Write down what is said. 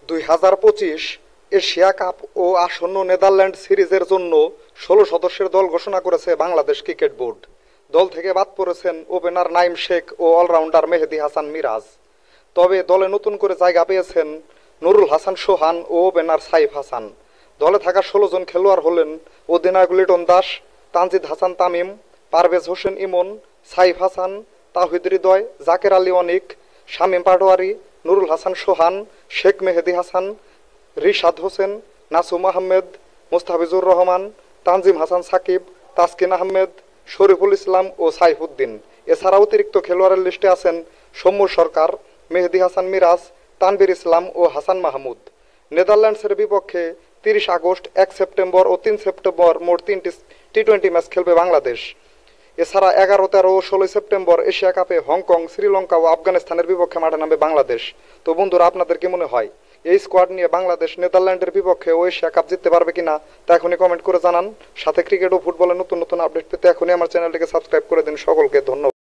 2025 Asia cup ও আসন্ন Netherland সিরিজের জন্য 16 সদস্যের দল ঘোষণা করেছে বাংলাদেশ ক্রিকেট বোর্ড। দল থেকে বাদ পড়েছেন ওপেনার নাইম শেখ ও অলরাউন্ডার মেহেদী হাসান মিরাজ। তবে দলে নতুন করে জায়গা পেয়েছেন নুরুল হাসান সোহান ও ওপেনার সাইফ হাসান। দলে থাকা 16 জন খেলোয়াড় হলেন অধিনায়ক লিটন দাস, তানজিদ হাসান তামিম, পারভেজ হোসেন ইমন, সাইফ হাসান, তাওহিদ হৃদয়, জাকের আলী অনিক, শামীম পাটোয়ারি, নুরুল হাসান সোহান, শেখ মেহেদী হাসান, রিশাদ হোসেন, নাসুম আহমেদ, মুস্তাফিজুর রহমান, তানজিম হাসান সাকিব, তাসকিন আহমেদ, শরীফুল ইসলাম ও সাইফুদ্দিন। এছাড়া অতিরিক্ত খেলোয়াড়ের লিস্টে আছেন সৌম্য সরকার, মেহেদী হাসান মিরাজ, তানভীর ইসলাম ও হাসান মাহমুদ। নেদারল্যান্ডসের বিপক্ষে 30 আগস্ট, 1 সেপ্টেম্বর ও 3 সেপ্টেম্বর মোট 3টি টি-20 ম্যাচ খেলবে বাংলাদেশ। এছাড়া 11, 13 ও 16 সেপ্টেম্বর এশিয়া কাপে হংকং, শ্রীলঙ্কা ও আফগানিস্তানের বিপক্ষে মাঠে নামবে বাংলাদেশ। তো বন্ধুরা, আপনাদের কি মনে হয় এই স্কোয়াড নিয়ে বাংলাদেশ নেদারল্যান্ডের বিপক্ষে ও এশিয়া কাপ জিততে পারবে কিনা তা এখনই কমেন্ট করে জানান। সাথে ক্রিকেট ও ফুটবলের নতুন নতুন আপডেট পেতে এখনই আমার চ্যানেলটিকে সাবস্ক্রাইব করে দিন। সকলকে ধন্যবাদ।